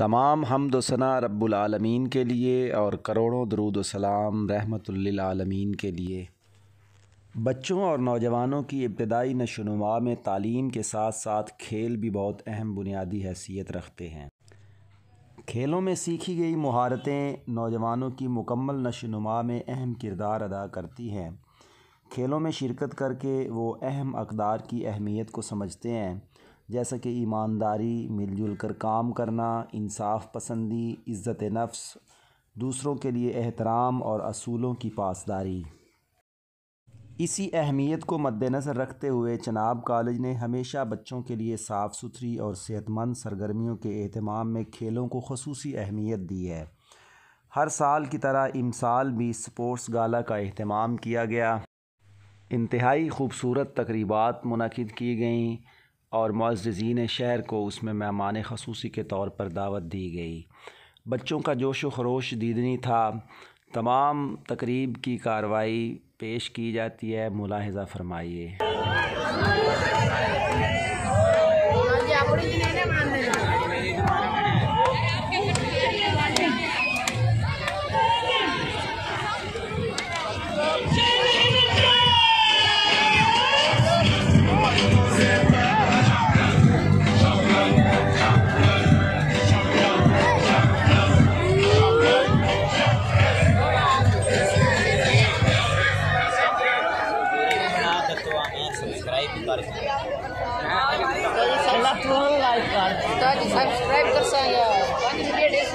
तमाम हम्द व सना रब्बुल आलमीन के लिए और करोड़ों दरूद व सलाम रहमतुल लिल आलमीन के लिए। बच्चों और नौजवानों की इब्तदाई नशोनुमा में तालीम के साथ साथ खेल भी बहुत अहम बुनियादी हैसियत रखते हैं। खेलों में सीखी गई महारतें नौजवानों की मुकम्मल नशोनुमा में अहम किरदार अदा करती हैं। खेलों में शिरकत करके वो अहम अक़दार की अहमियत को समझते हैं, जैसा कि ईमानदारी, मिलजुल कर काम करना, इंसाफ़ पसंदी, इज़्ज़त नफ्स, दूसरों के लिए एहतराम और असूलों की पासदारी। इसी अहमियत को मद्देनज़र रखते हुए चनाब कॉलेज ने हमेशा बच्चों के लिए साफ़ सुथरी और सेहतमंद सरगर्मियों के एहतमाम में खेलों को ख़ुसूसी अहमियत दी है। हर साल की तरह इमसाल भी स्पोर्ट्स गाला का एहतमाम किया गया। इंतहाई ख़ूबसूरत तकरीबात मुनक़िद की गईं और मुअज़्ज़िज़ीन शहर को उसमें मेहमान ख़ुसूसी के तौर पर दावत दी गई। बच्चों का जोश व खरोश दीदनी था। तमाम तकरीब की कार्रवाई पेश की जाती है, मुलाहिज़ा फरमाइए। सब्सक्राइब कर saya 5 minit deh.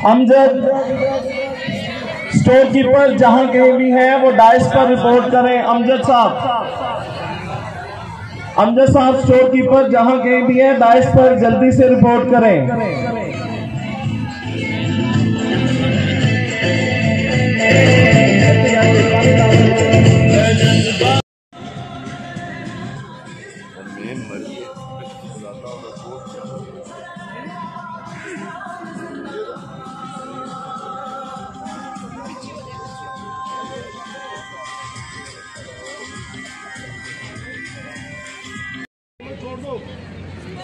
Amjad store keeper जहां कहीं भी हैं वो डाइस पर रिपोर्ट करें। अमजद साहब स्टोर कीपर जहां कहीं भी हैं डाइस पर जल्दी से रिपोर्ट करें।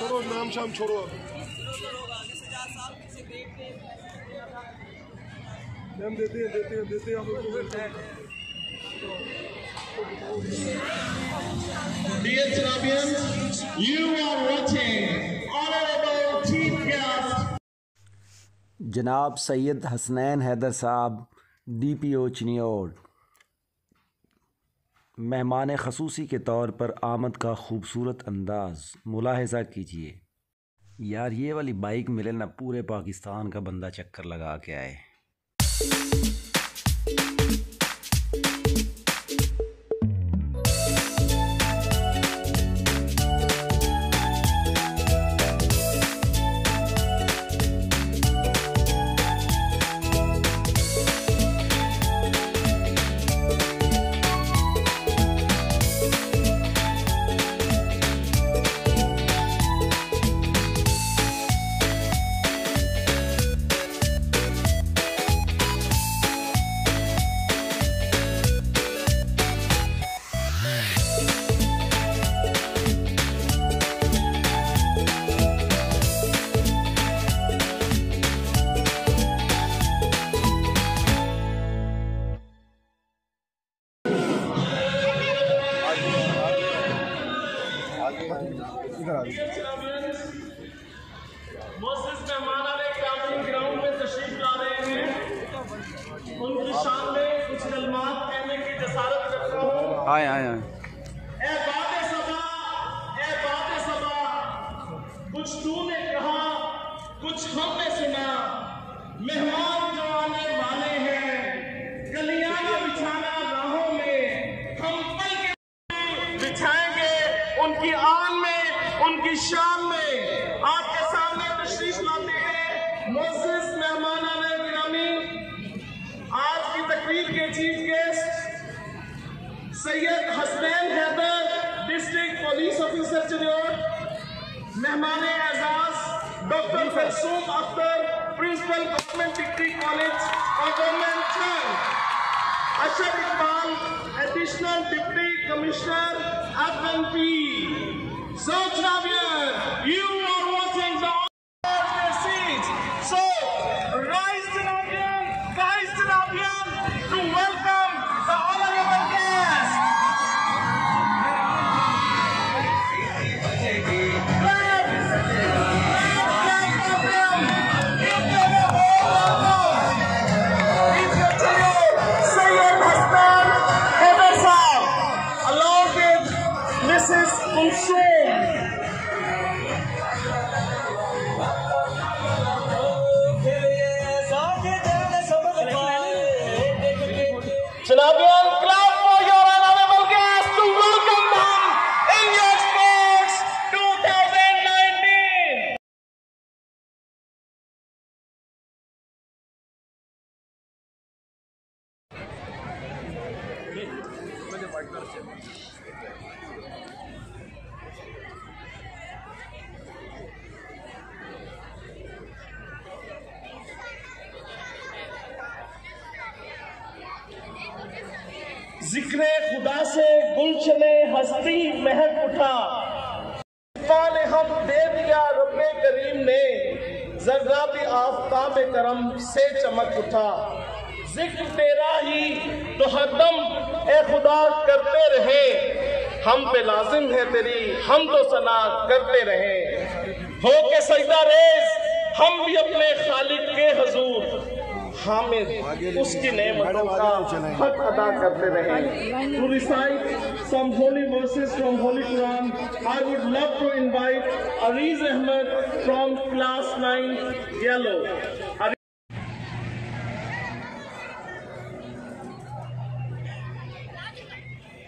छोड़ो नाम शाम छोड़ो, हम देते हम Dear champions, you are watching honorable chief guest जनाब सैयद हसनैन हैदर साहब, DPO चिनियोड, मेहमान ख़ुसूसी के तौर पर आमद का खूबसूरत अंदाज़ मुलाहिज़ा कीजिए। यार ये वाली बाइक मिले ना, पूरे पाकिस्तान का बंदा चक्कर लगा के आए। शान में कुछ कलमात कहने की जसारत करता हूँ। आए आए आए। ए बातें सबा, कुछ तूने कहा, कुछ हमने सुना। मेहमान जो आने वाले हैं, गलियां बिछाना राहों में, हम पल के बिछाएंगे उनकी आन में, उनकी शान में। आपके सामने तशरीफ लाते हैं मोअज़्ज़िज़ मेहमानाने गिरामी। आज की तकरीर के chief guest Syed Hasnain Haider, district police officer Chiniot. मेहमान एजाज doctor Farsoom Akhtar, principal government degree college और गवर्नमेंट चंग। Ashar Iqbal, additional deputy commissioner FNP। So Travian, you are watching the seats. So rise Travian, guys Travian, to welcome the honorable guest. Sayyid Hassan Heber Saab, along with Mrs. Kulsum. Janabian, clap for your honorable guests to welcome them in your sports 2019. जिक्रे खुदा से गुलशने हस्ती महक उठा। ने हम दे दिया रब्बे करीम ने, जर्रा भी आफताब करम से चमक उठा। जिक्र तेरा ही तो हरदम ए खुदा करते रहे, हम पे लाजिम है तेरी हम तो सना करते रहे। हो के सजदा रेज हम भी अपने खालिक के हुजूर, हामिद उसकी नेमतों का हक अदा करते रहे। To recite some holy verses from Holy Quran, I would love to invite Ariz Ahmed from class 9 Yellow.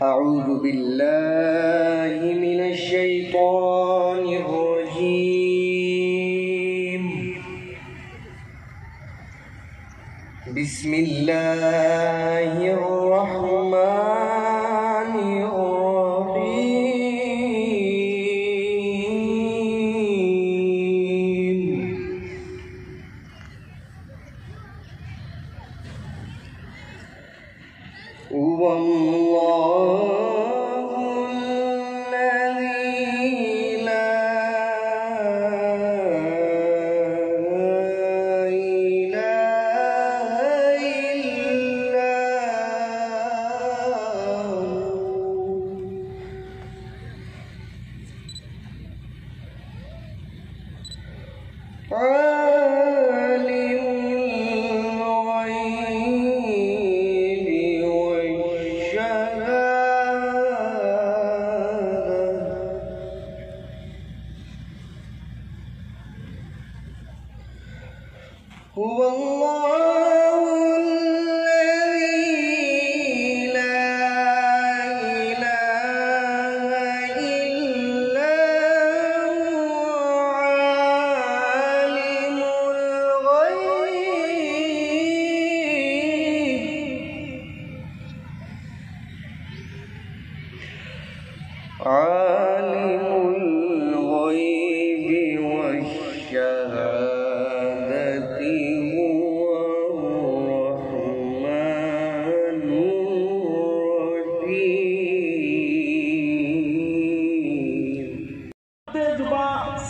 أعوذ بالله من الشيطان الرجيم. بسم الله الرحمن الرحيم.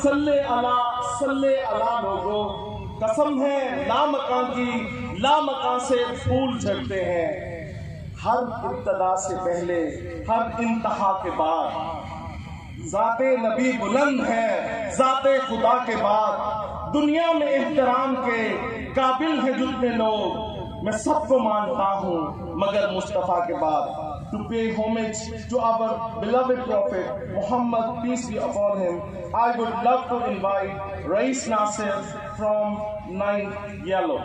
सल्ले अला लोगों, कसम है लामकां की, लामकां से फूल झड़ते हैं। हर इब्तदा से पहले, हर इंतहा के बाद, ज़ाते नबी बुलंद है, ज़ाते खुदा के बाद। दुनिया में एहतराम के काबिल है जितने लोग, मैं सबको मानता हूँ मगर मुस्तफ़ा के बाद। To pay homage to our beloved Prophet Muhammad, peace be upon him, I would love to invite Rais Nasir from 9th Yellow.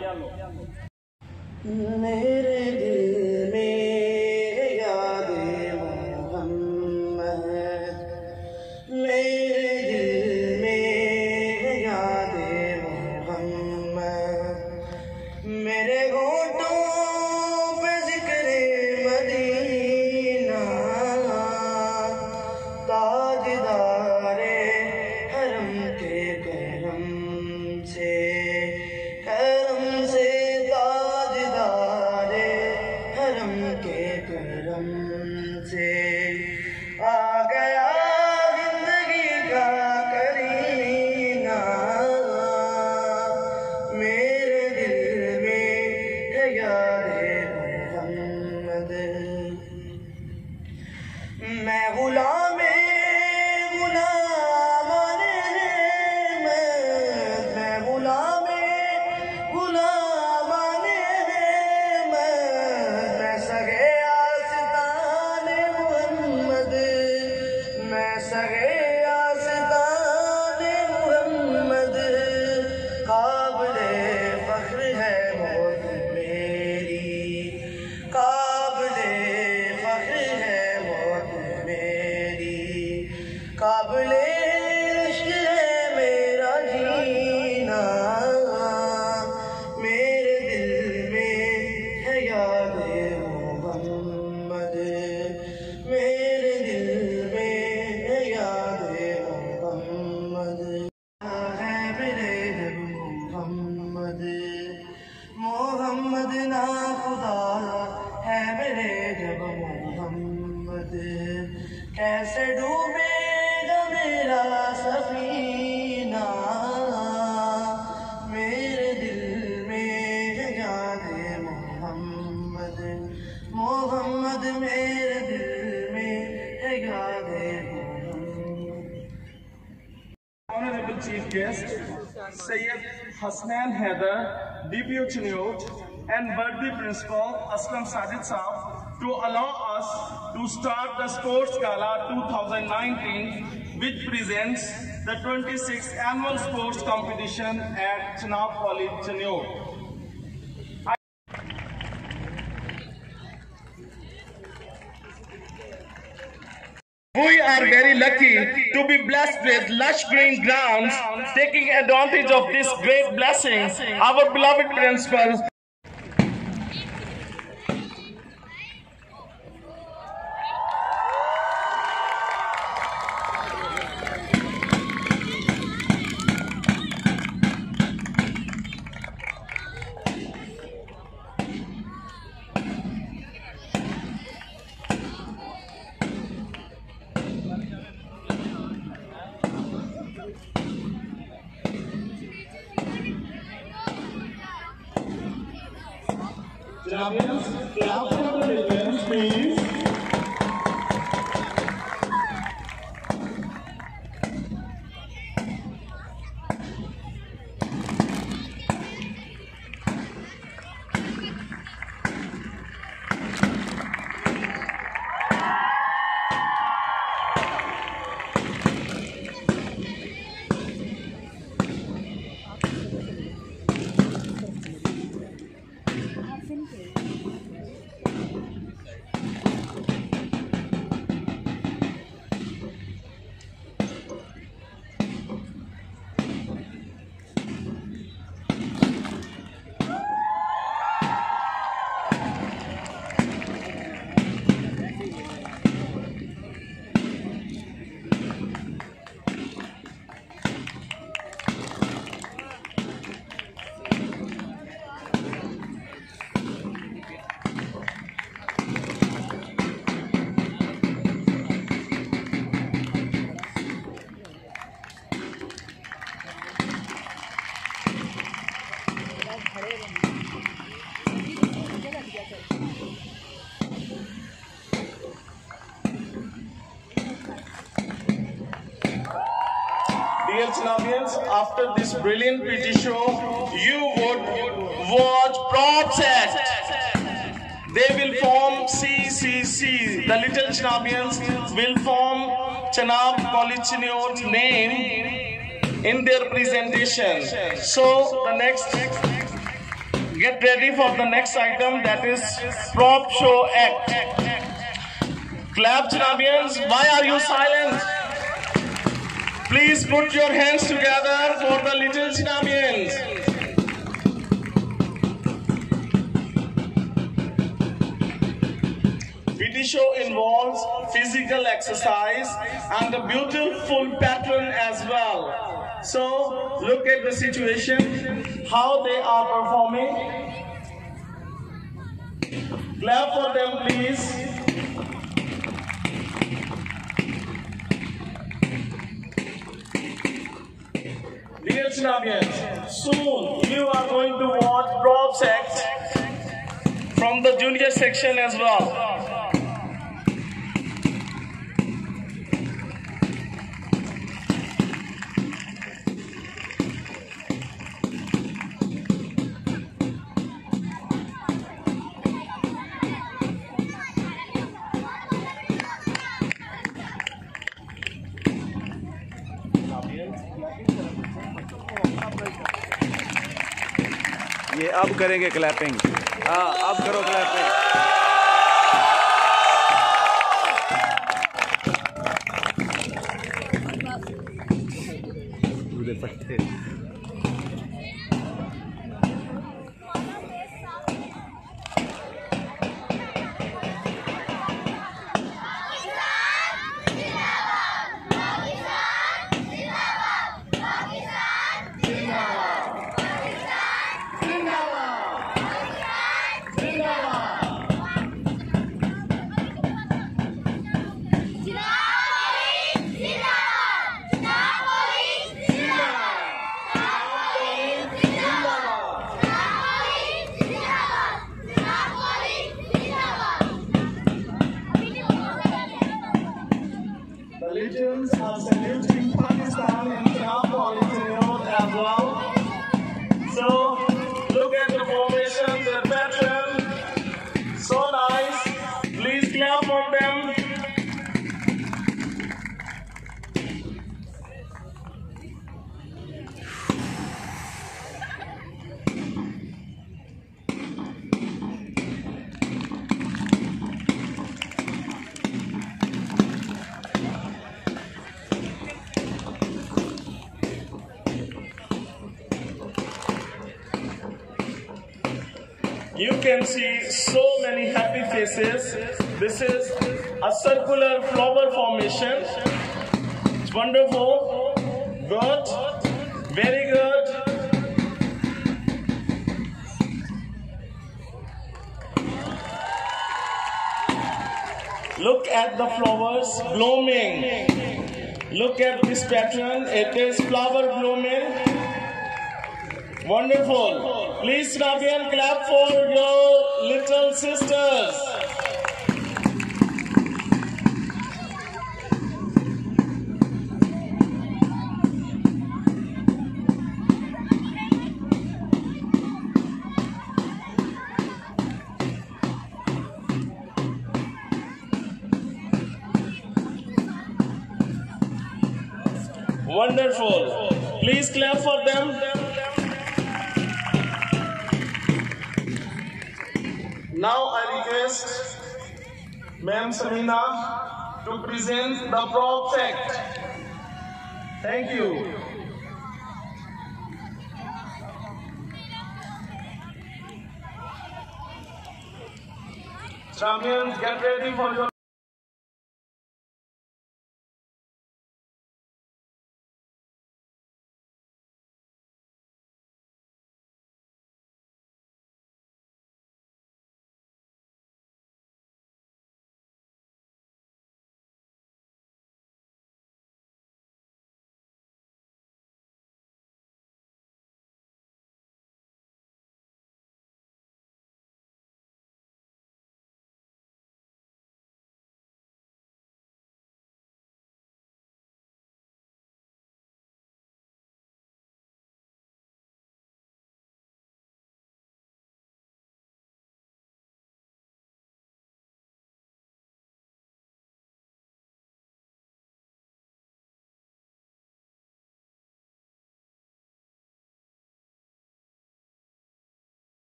मेरे दिल में यादें मोहम्मद, मेरे दिल में यादें मोहम्मद, मेरे होठों पे ज़िक्रे मदीना, ताजदारे हरम के करम से ताजदारे हरम के करम से आ गया जिंदगी का करीना, मेरे दिल में है याद मोहम्मद। मैं गुलाम काबिले इश्क है मेरा जीना, मेरे दिल में है याद मोहम्मद, मेरे दिल में है याद मोहम्मद, है मेरे जब मोहम्मद, मोहम्मद ना खुदा है मेरे जब मोहम्मद, कैसे डूबेगा मेरा सफीना, मेरे दिल में है याद मोहम्मद, मोहम्मद मेरे दिल में है याद Mohammad. Honorable Chief Guest, Sayyid Hasnan Haider, DPO Chiniyot, and Worthy Principal Aslam Sajid Saab, to allow us to start the Sports Gala 2019, which presents the 26th Annual Sports Competition at Chenab College, Chiniyot. We are very lucky to be blessed with lush green grounds. Taking advantage of this great blessing, our beloved principal please. Dear Chinabians, after this brilliant PT show, you would watch prop set. They will form CCC. The little Chanabians will form Chanab Polichinio's name in their presentation. So the next, get ready for the next item, that is prop show act. Clap Chanabians, why are you silent? Please put your hands together for the little Chanabians. PT show involves physical exercise and a beautiful pattern as well. So look at the situation, how they are performing. Clap for them, please. Dear Chanabians, soon you are going to watch props act from the junior section as well. ये अब करेंगे clapping. हाँ, अब करो clapping. The legions are saluting Pakistan in Trump as well. So look at the formation, the pattern, so nice. Please clap for them. You can see so many happy faces. This is a circular flower formation. It's wonderful. Good. Very good. Look at the flowers blooming. Look at this pattern. It is flower blooming. Wonderful. Please, Rabian, clap for your little sisters. Wonderful. Please clap for them. Now I request Ma'am Samina to present the prop act. Thank you. Champions, get ready for your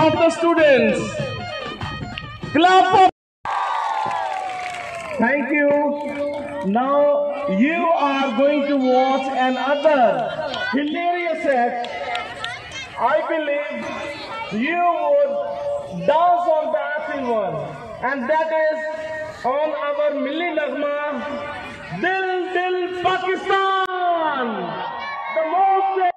of the students. Clap for. Thank you. Now you are going to watch another hilarious act. I believe you would dance on that one, and that is on our Milli Nagma, Dil Dil Pakistan. The most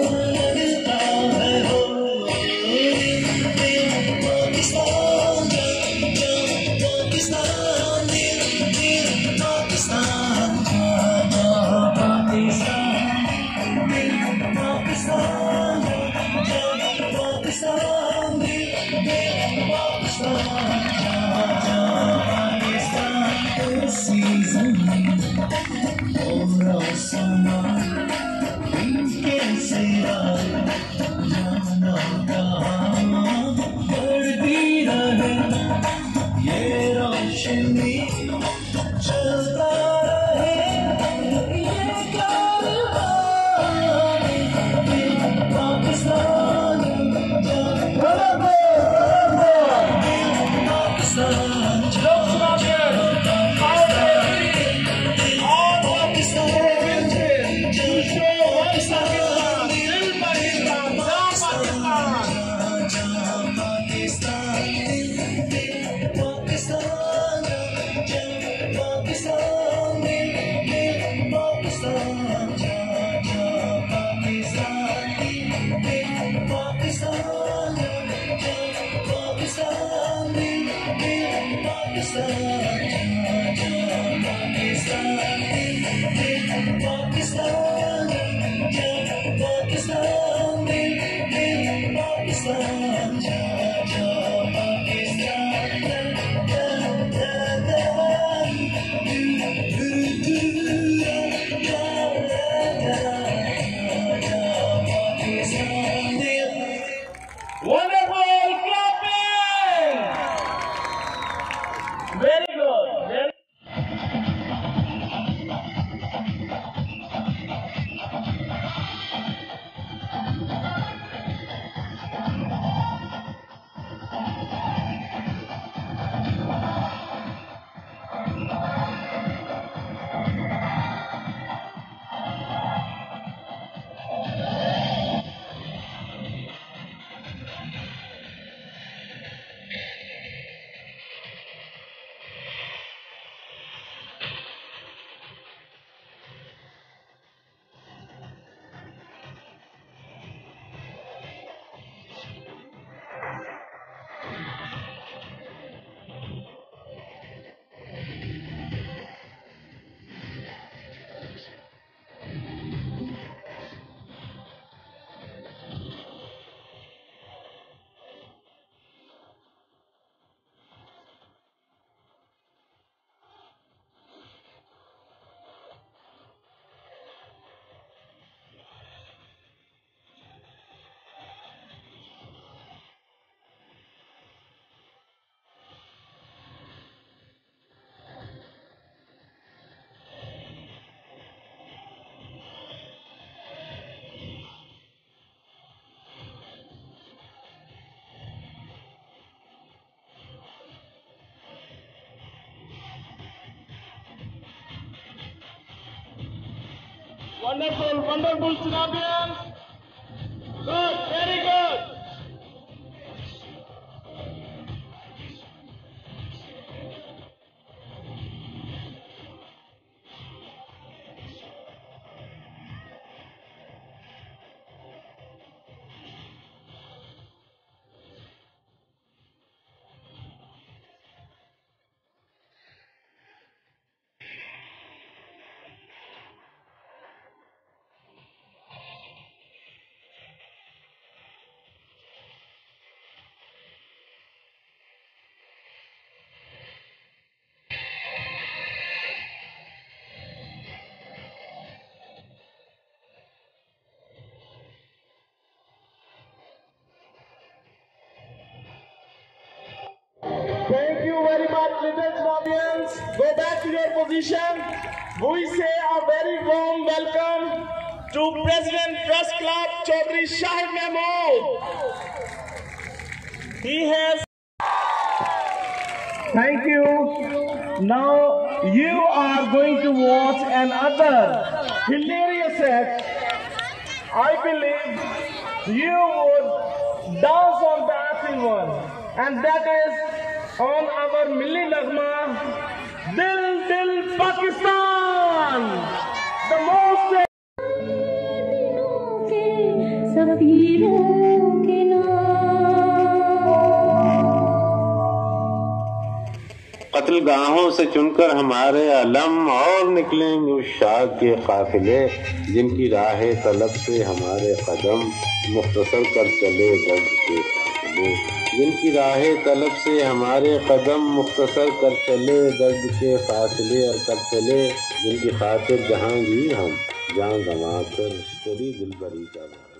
लगता है हो पाकिस्तान पाकिस्तान पाकिस्तान चलता रहे ये Pakistan Wonderful clapping! Very good. Wonderful, wonderful champions. Good, very good. Thank you very much, little audience. Go back to your position. We say a very warm welcome to President Press Club Chaudhry Shahid Mahmood. He has. Thank you. Now you are going to watch another hilarious act. I believe you would dance on the happy one, and that is on our Milli Nagma, Dil Dil Pakistan, the most ज़फ़ीरों के कत्लगाहों से चुनकर हमारे अलम और निकलेंगे उस शाद के काफिले, जिनकी राह तलब से हमारे कदम मुख्तसर कर चले दर्द के फासले, जिनकी राह तलब से हमारे कदम मुख्तसर कर चले दर्द के फासले और कर चले, जिनकी खातिर जहांगीर हम जान गंवा कर तेरी दिलबरी का